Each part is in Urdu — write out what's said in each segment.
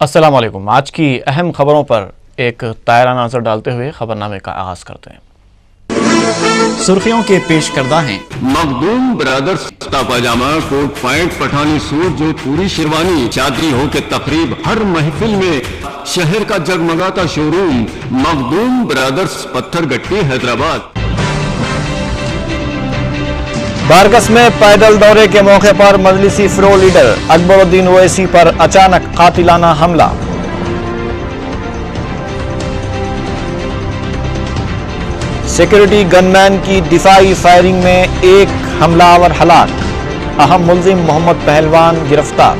السلام علیکم۔ آج کی اہم خبروں پر ایک طائرانہ نظر ڈالتے ہوئے خبرنامے کا آغاز کرتے ہیں۔ سرخیوں کے پیش کردہ ہیں مخدوم برادرز کرتا پاجامہ، کوٹ پینٹ، پٹھانی سوٹ، جو پوری شیروانی، چادری ہو کے تقریب، ہر محفل میں شہر کا جگمگاتا شو روم، مخدوم برادرز، پتھر گٹی، حیدرآباد۔ بارکس میں پیدل دورے کے موقع پر مجلسی فلور لیڈر اکبر الدین اویسی پر اچانک قاتلانہ حملہ۔ سیکورٹی گن مین کی دفاعی فائرنگ میں ایک حملہ آور ہلاک، اہم ملزم محمد پہلوان گرفتار۔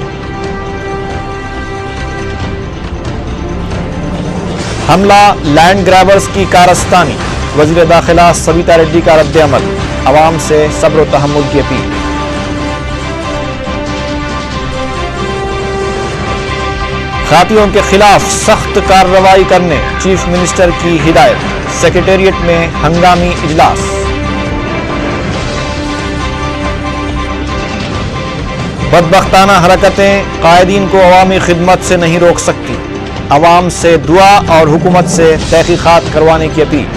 حملہ لینڈ گرابرز کی کارستانی، وزیر داخلہ سویتا ریڈی کا رد عمل، عوام سے صبر و تحمل کی اپیل۔ خاطیوں کے خلاف سخت کارروائی کرنے چیف منسٹر کی ہدایت، سیکریٹریٹ میں ہنگامی اجلاس۔ بدبختانہ حرکتیں قائدین کو عوامی خدمت سے نہیں روک سکتی، عوام سے دعا اور حکومت سے تحقیقات کروانے کی اپیل۔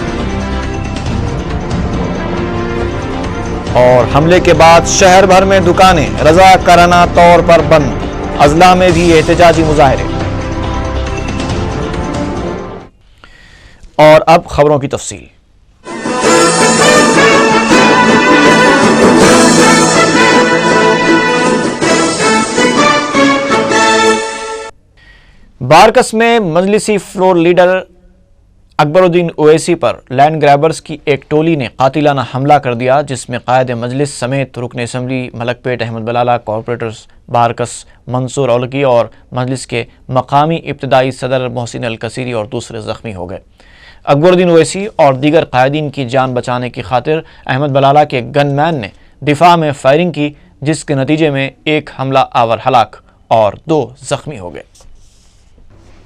اور حملے کے بعد شہر بھر میں دکانیں رضاکارانہ طور پر بند، اضلاع میں بھی احتجاجی مظاہرے۔ اور اب خبروں کی تفصیل۔ بارکس میں مجلسی فلور لیڈر اکبر الدین اویسی پر لینڈ گرابرز کی ایک ٹولی نے قاتلانہ حملہ کر دیا، جس میں قائد مجلس سمیت رکن اسمبلی ملک پیٹ احمد بلالہ، کارپوریٹرز بارکس منصور اولگی اور مجلس کے مقامی ابتدائی صدر محسن الکثیری اور دوسرے زخمی ہو گئے۔ اکبر الدین اویسی اور دیگر قائدین کی جان بچانے کی خاطر احمد بلالہ کے گن مین نے دفاع میں فائرنگ کی، جس کے نتیجے میں ایک حملہ آور ہلاک اور 2 زخمی ہو گئے۔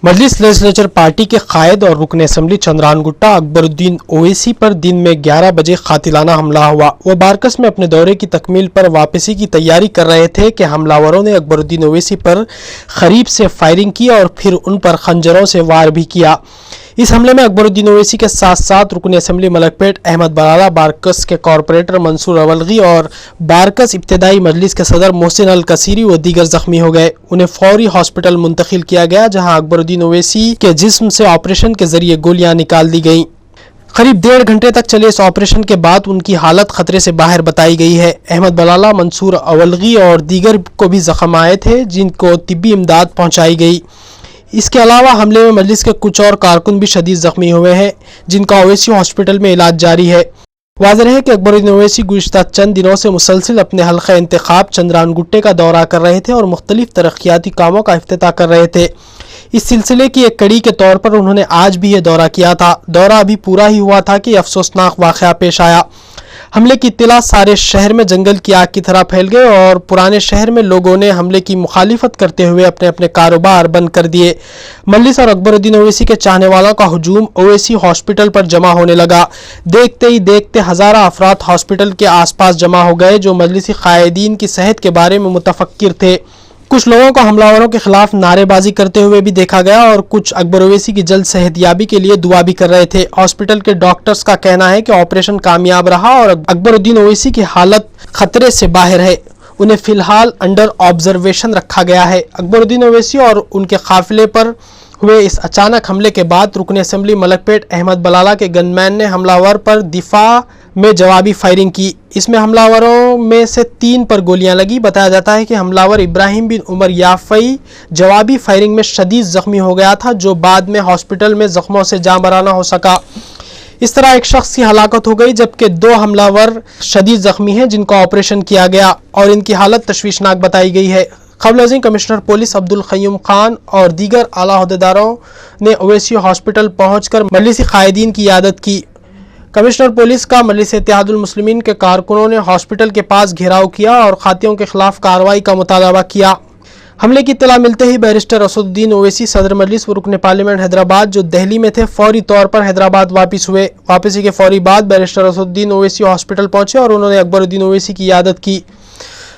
مجلس لیجسلیچر پارٹی کے قائد اور رکن اسمبلی چندران گٹا اکبر الدین اویسی پر دن میں 11 بجے قاتلانہ حملہ ہوا۔ وہ بارکس میں اپنے دورے کی تکمیل پر واپسی کی تیاری کر رہے تھے کہ حملہ آوروں نے اکبر الدین اویسی پر قریب سے فائرنگ کی اور پھر ان پر خنجروں سے وار بھی کیا۔ اس حملے میں اکبر الدین اویسی کے ساتھ ساتھ رکن اسمبلی ملک پیٹ احمد بلالہ، بارکس کے کارپوریٹر منصور اولگی اور بارکس ابتدائی مجلس کے صدر محسن الکثیری و دیگر زخمی ہو گئے۔ انہیں فوری ہاسپٹل منتقل کیا گیا، جہاں اکبر الدین اویسی کے جسم سے آپریشن کے ذریعے گولیاں نکال دی گئیں۔ قریب 1.5 گھنٹے تک چلے اس آپریشن کے بعد ان کی حالت خطرے سے باہر بتائی گئی ہے۔ احمد بلالہ، منصور اولگی اور دیگر کو بھی زخم آئے تھے، جن کو طبی امداد پہنچائی گئی۔ اس کے علاوہ حملے میں مجلس کے کچھ اور کارکن بھی شدید زخمی ہوئے ہیں، جن کا اویسی ہاسپٹل میں علاج جاری ہے۔ واضح ہے کہ اکبر الدین اویسی گزشتہ چند دنوں سے مسلسل اپنے حلقہ انتخاب چندران گٹے کا دورہ کر رہے تھے اور مختلف ترقیاتی کاموں کا افتتاح کر رہے تھے۔ اس سلسلے کی ایک کڑی کے طور پر انہوں نے آج بھی یہ دورہ کیا تھا۔ دورہ ابھی پورا ہی ہوا تھا کہ افسوسناک واقعہ پیش آیا۔ حملے کی اطلاع سارے شہر میں جنگل کی آگ کی طرح پھیل گئے اور پرانے شہر میں لوگوں نے حملے کی مخالفت کرتے ہوئے اپنے اپنے کاروبار بند کر دیے۔ مجلس اور اکبر الدین اویسی کے چاہنے والوں کا ہجوم اویسی ہاسپٹل پر جمع ہونے لگا۔ دیکھتے ہی دیکھتے ہزارہ افراد ہاسپٹل کے آس پاس جمع ہو گئے، جو مجلسی قائدین کی صحت کے بارے میں متفکر تھے۔ کچھ لوگوں کو حملہ آوروں کے خلاف نعرے بازی کرتے ہوئے بھی دیکھا گیا اور کچھ اکبر اویسی کی جلد صحت یابی کے لیے دعا بھی کر رہے تھے۔ ہاسپٹل کے ڈاکٹرز کا کہنا ہے کہ آپریشن کامیاب رہا اور اکبر الدین اویسی کی حالت خطرے سے باہر ہے۔ انہیں فی الحال انڈر آبزرویشن رکھا گیا ہے۔ اکبر الدین اویسی اور ان کے قافلے پر ہوئے اس اچانک حملے کے بعد رکن اسمبلی ملک پیٹ احمد بلالہ کے گن مین نے حملہ آور پر دفاع میں جوابی فائرنگ کی۔ اس میں حملہ آوروں میں سے 3 پر گولیاں لگی۔ بتایا جاتا ہے کہ حملہ آور ابراہیم بن عمر یافعی جوابی فائرنگ میں شدید زخمی ہو گیا تھا، جو بعد میں ہاسپٹل میں زخموں سے جاں بحرانہ ہو سکا۔ اس طرح ایک شخص کی ہلاکت ہو گئی، جبکہ 2 حملہ آور شدید زخمی ہیں، جن کا آپریشن کیا گیا اور ان کی حالت تشویشناک بتائی گئی ہے۔ خبر ازیں کمشنر پولیس عبدالقیوم خان اور دیگر اعلیٰ عہدیداروں نے اویسی ہاسپٹل پہنچ کر مجلسی قائدین کی عیادت کی۔ کمشنر پولیس کا مجلس اتحاد المسلمین کے کارکنوں نے ہاسپٹل کے پاس گھیراؤ کیا اور قاتلوں کے خلاف کارروائی کا مطالبہ کیا۔ حملے کی اطلاع ملتے ہی بیرسٹر اسد الدین اویسی صدر مجلس و رکن پارلیمنٹ حیدرآباد جو دہلی میں تھے فوری طور پر حیدرآباد واپس ہوئے۔ واپسی کے فوری بعد بیرسٹر اسد الدین اویسی ہاسپٹل پہنچے اور انہوں نے اکبر الدین اویسی کی عیادت کی۔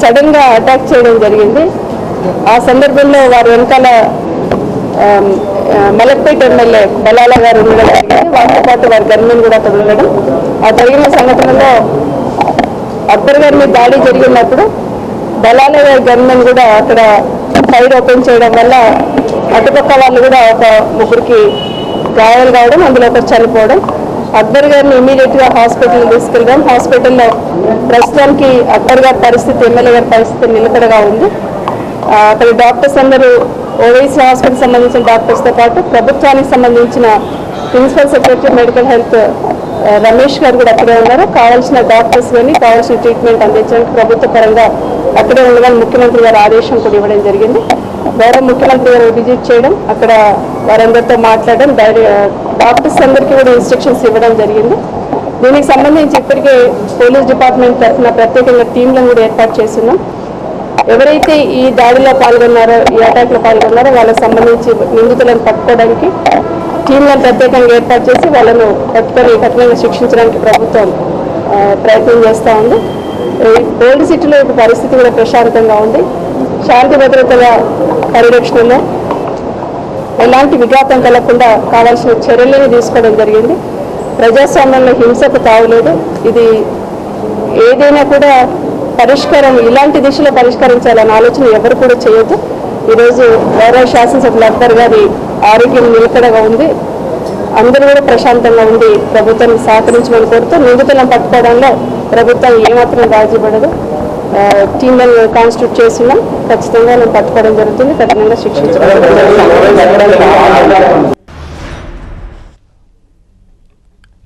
సడన్ గా అటాక్ చేయడం జరిగింది। ఆ సందర్భంలో వారి వెనకాల మలక్పేట ఎమ్మెల్యే బలాల గారు ఉండడం జరిగింది। వారితో పాటు వారి గన్మెన్ కూడా అక్కడ ఉండడం, ఆ జరిగిన సంఘటనలో అక్బర్ గారి మీద దాడి జరిగినప్పుడు బలాల గారి గన్మెన్ కూడా అక్కడ ఫైర్ ఓపెన్ చేయడం వల్ల అటుపక్క వాళ్ళు కూడా ఒక ముగ్గురికి గాయాలు కావడం, అందులో ఒకరు చనిపోవడం। అక్బర్ గారిని ఇమీడియట్ గా హాస్పిటల్ తీసుకెళ్ళాం। హాస్పిటల్లో ప్రస్తుతానికి అక్బర్ గారి పరిస్థితి, ఎమ్మెల్యే గారి పరిస్థితి నిలకడగా ఉంది। అక్కడ డాక్టర్స్ అందరూ ఓవైసీ హాస్పిటల్ సంబంధించిన డాక్టర్స్తో పాటు ప్రభుత్వానికి సంబంధించిన principal secretary medical health Ramesh గారు కూడా అక్కడే ఉన్నారు। కావాల్సిన డాక్టర్స్ కానీ కావాల్సిన ట్రీట్మెంట్ అందించడానికి ప్రభుత్వ పరంగా అక్కడే ఉండగానే ముఖ్యమంత్రి గారు ఆదేశం కూడా ఇవ్వడం జరిగింది। గౌరవ ముఖ్యమంత్రి గారు విజిట్ చేయడం, అక్కడ వారందరితో మాట్లాడడం, డాక్టర్స్ అందరికీ కూడా ఇన్స్ట్రక్షన్స్ ఇవ్వడం జరిగింది। దీనికి సంబంధించి ఇప్పటికే పోలీస్ డిపార్ట్మెంట్ తరఫున ప్రత్యేకంగా టీంలను కూడా ఏర్పాటు చేస్తున్నాం। ఎవరైతే ఈ దాడిలో పాల్గొన్నారో, ఈ అటాక్లో పాల్గొన్నారో వాళ్ళకి సంబంధించి నిందితులను పట్టుకోవడానికి టీంలను ప్రత్యేకంగా ఏర్పాటు చేసి వాళ్ళను పట్టుకొని కఠినంగా శిక్షించడానికి ప్రభుత్వం ప్రయత్నం చేస్తూ ఉంది। ఓల్డ్ సిటీలో ఇప్పుడు పరిస్థితి కూడా ప్రశాంతంగా ఉంది। శాంతి భద్రతల పరిరక్షణలో ఎలాంటి విఘాతం కలగకుండా కావాల్సిన చర్యలను తీసుకోవడం జరిగింది। ప్రజాస్వామ్యంలో హింసకు తావులేదు। ఇది ఏదైనా కూడా పరిష్కారం ఇలాంటి దిశలో పరిష్కరించాలనే ఆలోచన ఎవరు కూడా చేయొద్దు। ఈరోజు గౌరవ శాసనసభ్యులు అక్బర్ గారి ఆరోగ్యం నిలకడగా ఉంది। అందరూ కూడా ప్రశాంతంగా ఉండి ప్రభుత్వాన్ని సహకరించమని కోరుతూ నిందితులను పట్టుకోవడంలో ప్రభుత్వం ఏమాత్రం రాజీపడదు। టీంలను కాన్స్టిట్యూట్ చేస్తున్నాం, ఖచ్చితంగా నేను పట్టుకోవడం జరుగుతుంది, కఠినంగా శిక్షించడం జరుగుతుంది।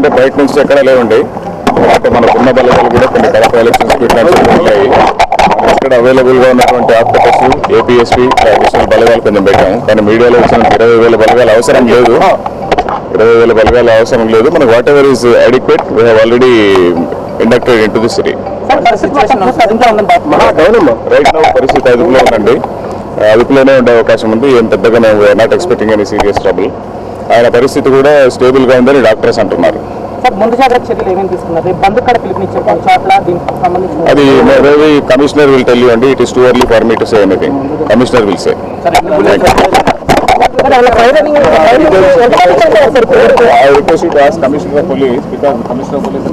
బయట నుంచి ఎక్కడ లేవండి, అంటే మన ఉన్న బల్లలు కూడా కొన్ని కడప ఎలక్షన్స్ ఇక్కడ అవైలబుల్ గా ఉన్నటువంటి ఆఫ్టర్స్ ఏపీఎస్పీ అడిషనల్ బలగాలు కొంచెం పెట్టాము. కానీ మీడియాలో వచ్చిన 20,000 బలగాలు అవసరం లేదు. 20,000 బలగాలు అవసరం లేదు. మనకు whatever is adequate we have already inducted into the city. Right now పరిస్థితి అదుపులో ఉందండి. అదుపులోనే ఉండే అవకాశం ఉంది. ఏం పెద్దగా not expecting any serious trouble. ఆయన పరిస్థితి కూడా స్టేబుల్ గా ఉందని డాక్టర్స్ అంటున్నారు. అది maybe commissioner will tell you అండి. It is too early for me to say anything. Commissioner will say. I request you to ask Commissioner of Police because Commissioner of Police is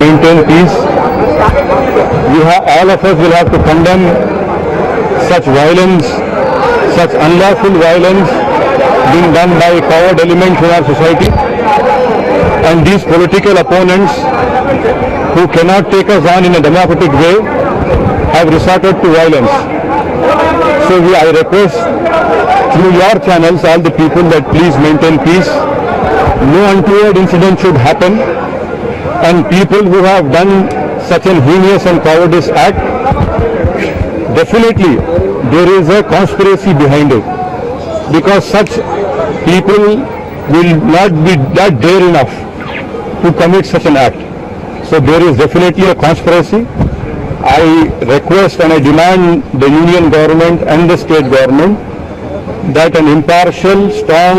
Maintain peace. All of us will have to condemn such violence, such unlawful violence being done by coward elements in our society, and these political opponents who cannot take us on in a democratic way have resorted to violence. So I request through your channels all the people that please maintain peace. No untoward incident should happen, and people who have done such an heinous and cowardice act, definitely there is a conspiracy behind it, because such people will not be that dare enough to commit such an act. So there is definitely a conspiracy. I request and I demand the union government and the state government that an impartial, strong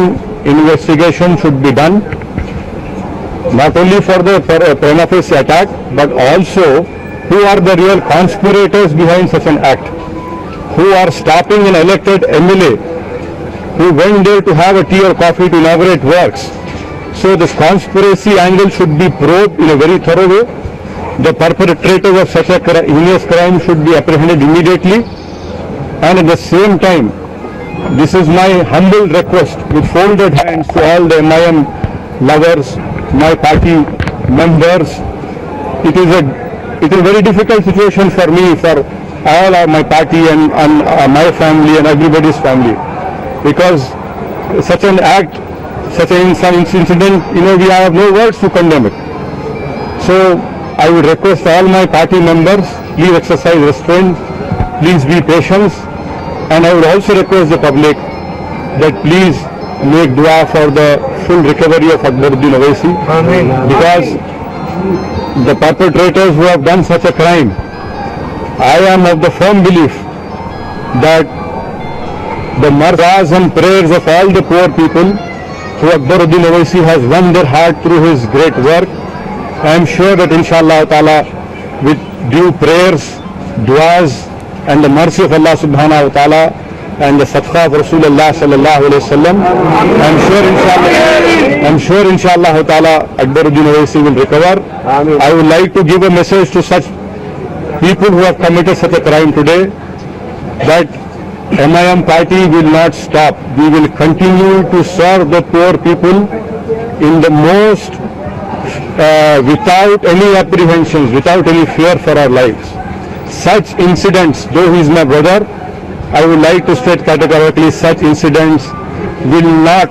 investigation should be done, not only for the prima facie attack, but also who are the real conspirators behind such an act, who are stopping an elected MLA who went there to have a tea or coffee to inaugurate works. So this conspiracy angle should be probed in a very thorough way. The perpetrators of such a heinous crime should be apprehended immediately, and at the same time, this is my humble request with folded hands to all the MIM lovers, my party members. It is a very difficult situation for me, for all of my party and my family and everybody's family, because such an act, such an incident, we have no words to condemn it. So I would request all my party members, please exercise restraint, please be patient, and I would also request the public that please make dua for the full recovery of Akbruddin Owaisi, because the perpetrators who have done such a crime, I am of the firm belief that the marzas and prayers of all the poor people who Akbruddin Owaisi has won their heart through his great work. I am sure that inshallah ta'ala, with due prayers, duas and the mercy of Allah subhanahu wa ta'ala and the sadaqah of Rasulullah sallallahu alayhi wa sallam, I'm sure inshallah ta'ala Akbruddin Owaisi will recover. I would like to give a message to such people who have committed such a crime today, that MIM party will not stop. We will continue to serve the poor people in the most without any apprehensions, without any fear for our lives. Such incidents, though he is my brother, I would like to state categorically, such incidents will not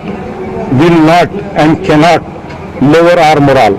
and cannot lower our morale.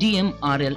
DMRL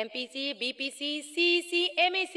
MPC, BPC, CEC, MAC,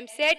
MSET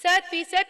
100%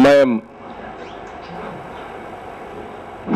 MIM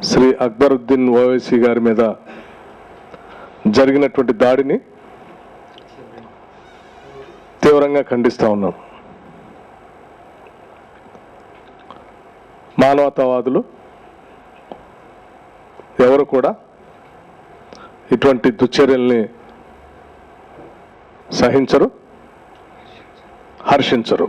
Shri Akbaruddin Owaisi గారి మీద జరిగినటువంటి దాడిని తీవ్రంగా ఖండిస్తా ఉన్నాం. మానవతావాదులు ఎవరు కూడా ఇటువంటి దుశ్చర్యల్ని సహించరు, హర్షించరు.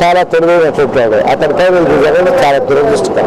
చాలా తెలివైన చెప్పాడు, అతనిపై జగన్ చాలా దురదృష్టకరం।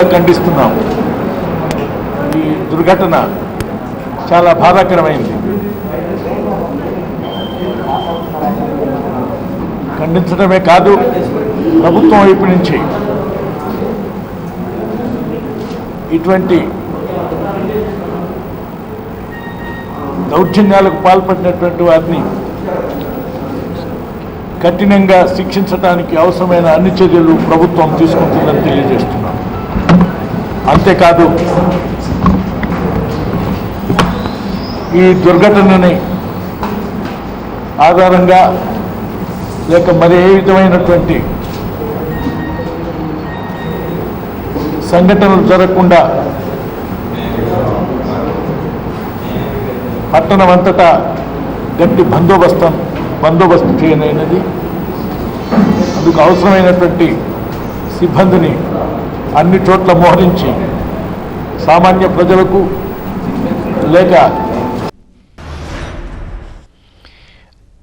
ఖండిస్తున్నాం। ఈ దుర్ఘటన చాలా బాధాకరమైంది। ఖండించడమే కాదు, ప్రభుత్వం వైపు నుంచి ఇటువంటి దౌర్జన్యాలకు పాల్పడినటువంటి వారిని కఠినంగా శిక్షించడానికి అవసరమైన అన్ని చర్యలు ప్రభుత్వం తీసుకుంటుందని తెలియజేస్తున్నాం। అంతేకాదు, ఈ దుర్ఘటనని ఆధారంగా లేక మరి ఏ విధమైనటువంటి సంఘటనలు జరగకుండా పట్టణమంతటా గట్టి బందోబస్తు చేయనైనది। అందుకు అవసరమైనటువంటి సిబ్బందిని అన్ని చోట్ల మోహరించి సామాన్య ప్రజలకు లేక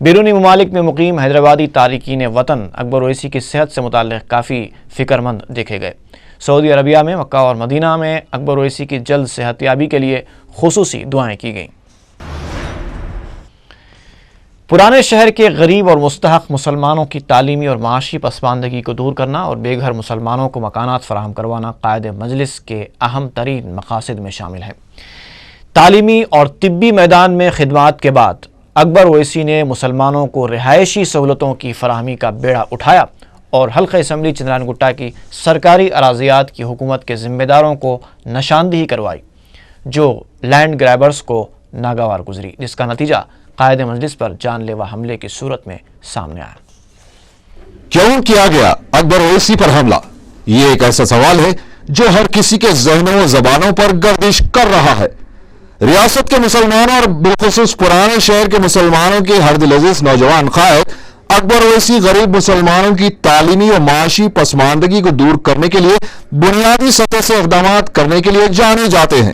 بیرونی ممالک میں مقیم حیدرآبادی تارکین وطن اکبر اویسی کی صحت سے متعلق کافی فکر مند دیکھے گئے۔ سعودی عربیہ میں مکہ اور مدینہ میں اکبر اویسی کی جلد صحت یابی کے لیے خصوصی دعائیں کی گئیں۔ پرانے شہر کے غریب اور مستحق مسلمانوں کی تعلیمی اور معاشی پسماندگی کو دور کرنا اور بے گھر مسلمانوں کو مکانات فراہم کروانا قائد مجلس کے اہم ترین مقاصد میں شامل ہے۔ تعلیمی اور طبی میدان میں خدمات کے بعد اکبر اویسی نے مسلمانوں کو رہائشی سہولتوں کی فراہمی کا بیڑا اٹھایا اور حلقہ اسمبلی چندران گٹا کی سرکاری اراضیات کی حکومت کے ذمہ داروں کو نشاندہی کروائی، جو لینڈ گریبرز کو ناگوار گزری، جس کا نتیجہ قائد مجلس پر جان لیوا حملے کی صورت میں سامنے آیا۔ کیوں کیا گیا اکبر اویسی پر حملہ؟ یہ ایک ایسا سوال ہے جو ہر کسی کے ذہنوں و زبانوں پر گردش کر رہا ہے۔ ریاست کے مسلمانوں اور بالخصوص پرانے شہر کے مسلمانوں کے ہر دل عزیز نوجوان قائد اکبر اویسی غریب مسلمانوں کی تعلیمی و معاشی پسماندگی کو دور کرنے کے لیے بنیادی سطح سے اقدامات کرنے کے لیے جانے جاتے ہیں۔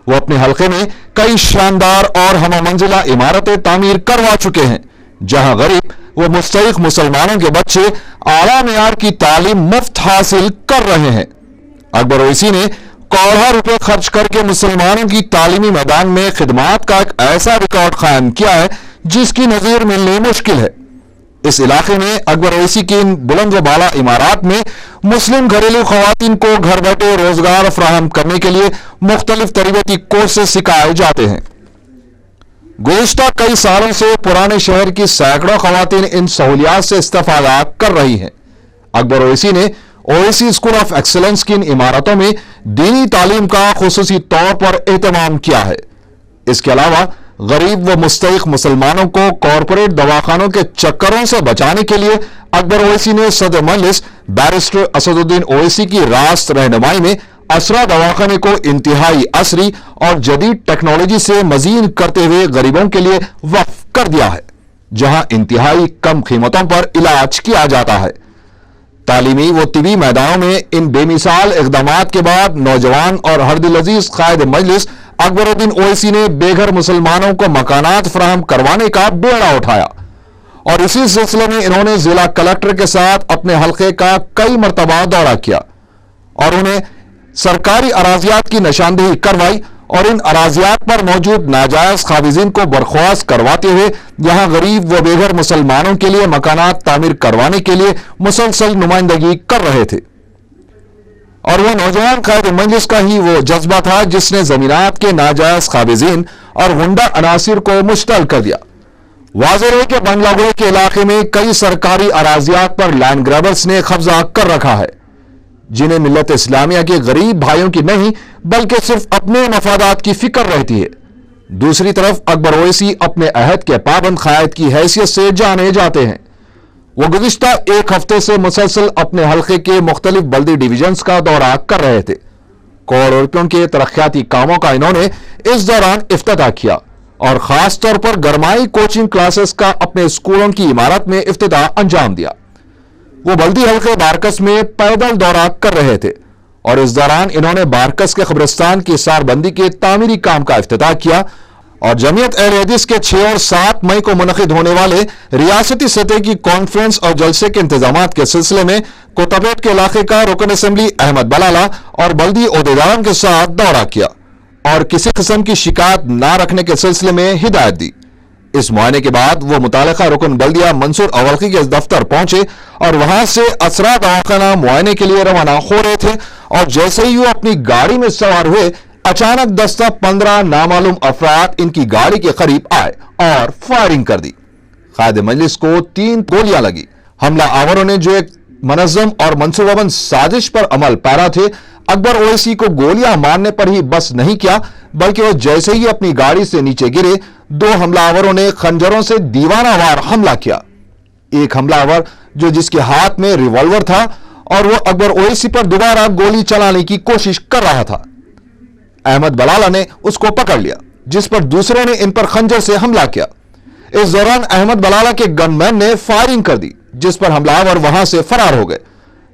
وہ اپنے حلقے میں کئی شاندار اور ہم منزلہ عمارتیں تعمیر کروا چکے ہیں، جہاں غریب و مستحق مسلمانوں کے بچے اعلیٰ معیار کی تعلیم مفت حاصل کر رہے ہیں۔ اکبر اویسی نے کروڑوں روپے خرچ کر کے مسلمانوں کی تعلیمی میدان میں خدمات کا ایک ایسا ریکارڈ قائم کیا ہے جس کی نظیر ملنی مشکل ہے۔ اس علاقے میں اکبر اویسی کی ان بلند و بالا عمارات میں مسلم گھریلو خواتین کو گھر بیٹھے روزگار فراہم کرنے کے لیے مختلف تربیتی کورسز سکھائے جاتے ہیں۔ گزشتہ کئی سالوں سے پرانے شہر کی سینکڑوں خواتین ان سہولیات سے استفادہ کر رہی ہیں۔ اکبر اویسی نے اویسی اسکول آف ایکسلنس کی ان عمارتوں میں دینی تعلیم کا خصوصی طور پر اہتمام کیا ہے۔ اس کے علاوہ غریب و مستحق مسلمانوں کو کارپوریٹ دواخانوں کے چکروں سے بچانے کے لیے اکبر اویسی نے صدر مجلس بیرسٹر اسد الدین اویسی کی راست رہنمائی میں اسرا دواخانے کو انتہائی عصری اور جدید ٹیکنالوجی سے مزین کرتے ہوئے غریبوں کے لیے وقف کر دیا ہے، جہاں انتہائی کم قیمتوں پر علاج کیا جاتا ہے۔ تعلیمی و طبی میدانوں میں ان بے مثال اقدامات کے بعد نوجوان اور ہر دل عزیز قائد مجلس اکبر الدین اویسی نے بے گھر مسلمانوں کو مکانات فراہم کروانے کا بیڑا اٹھایا، اور اسی سلسلے میں انہوں نے ضلع کلکٹر کے ساتھ اپنے حلقے کا کئی مرتبہ دورہ کیا اور انہیں سرکاری اراضیات کی نشاندہی کروائی اور ان اراضیات پر موجود ناجائز قابضین کو برخواست کرواتے ہوئے یہاں غریب و بے گھر مسلمانوں کے لیے مکانات تعمیر کروانے کے لیے مسلسل نمائندگی کر رہے تھے۔ اور وہ نوجوان قائد مجلس کا ہی وہ جذبہ تھا جس نے زمینات کے ناجائز قابضین اور غنڈہ عناصر کو مشتعل کر دیا۔ واضح ہے کہ بنگلہ گڑھ کے علاقے میں کئی سرکاری اراضیات پر لینڈ گریبرز نے قبضہ کر رکھا ہے، جنہیں ملت اسلامیہ کے غریب بھائیوں کی نہیں بلکہ صرف اپنے مفادات کی فکر رہتی ہے۔ دوسری طرف اکبر اویسی اپنے عہد کے پابند قائد کی حیثیت سے جانے جاتے ہیں۔ وہ گزشتہ ایک ہفتے سے مسلسل اپنے حلقے کے مختلف بلدی ڈویژنز کا دورہ کر رہے تھے۔ کروڑوں روپیوں کے ترقیاتی کاموں کا انہوں نے اس دوران افتتاح کیا اور خاص طور پر گرمائی کوچنگ کلاسز کا اپنے اسکولوں کی عمارت میں افتتاح انجام دیا۔ وہ بلدی حلقے بارکس میں پیدل دورہ کر رہے تھے اور اس دوران انہوں نے بارکس کے قبرستان کی سار بندی کے تعمیری کام کا افتتاح کیا اور جمعیت اہل حدیث کے 6 اور 7 مئی کو منعقد ہونے والے ریاستی سطح کی کانفرنس اور جلسے کے انتظامات کے سلسلے میں کوتابیٹ کے علاقے کا رکن اسمبلی احمد بلالہ اور بلدی عہدیداروں کے ساتھ دورہ کیا اور کسی قسم کی شکایت نہ رکھنے کے سلسلے میں ہدایت دی۔ اس معائنے کے بعد وہ متعلقہ رکن بلدیہ منصور اولقی کے دفتر پہنچے اور وہاں سے اسرا دواخانہ معائنے کے لیے روانہ ہو رہے تھے، اور جیسے ہی وہ اپنی گاڑی میں سوار ہوئے اچانک 10 سے 15 نامعلوم افراد ان کی گاڑی کے قریب آئے اور فائرنگ کر دی۔ قائد مجلس کو 3 گولیاں لگی۔ حملہ آوروں نے جو ایک منظم اور منصوبہ بند سازش پر عمل پیرا تھے، اکبر اویسی کو گولیاں مارنے پر ہی بس نہیں کیا بلکہ وہ جیسے ہی اپنی گاڑی سے نیچے گرے 2 حملہ آوروں نے خنجروں سے دیوانہ وار حملہ کیا۔ ایک حملہ آور جس کے ہاتھ میں ریوالور تھا اور وہ اکبر اویسی پر دوبارہ گولی چلانے کی کوشش کر رہا تھا۔ احمد بلالہ نے اس کو پکڑ لیا، جس پر دوسرے نے ان پر خنجر سے حملہ کیا۔ اس دوران احمد بلالہ کے گن مین نے فائرنگ کر دی، جس پر حملہ آور وہاں سے فرار ہو گئے۔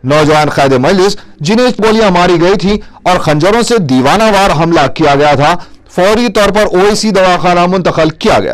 نوجوان قائد مجلس جنہیں گولیاں ماری گئی تھی اور خنجروں سے دیوانہ وار حملہ کیا گیا تھا، فوری طور پر اویسی دواخانہ منتقل کیا گیا۔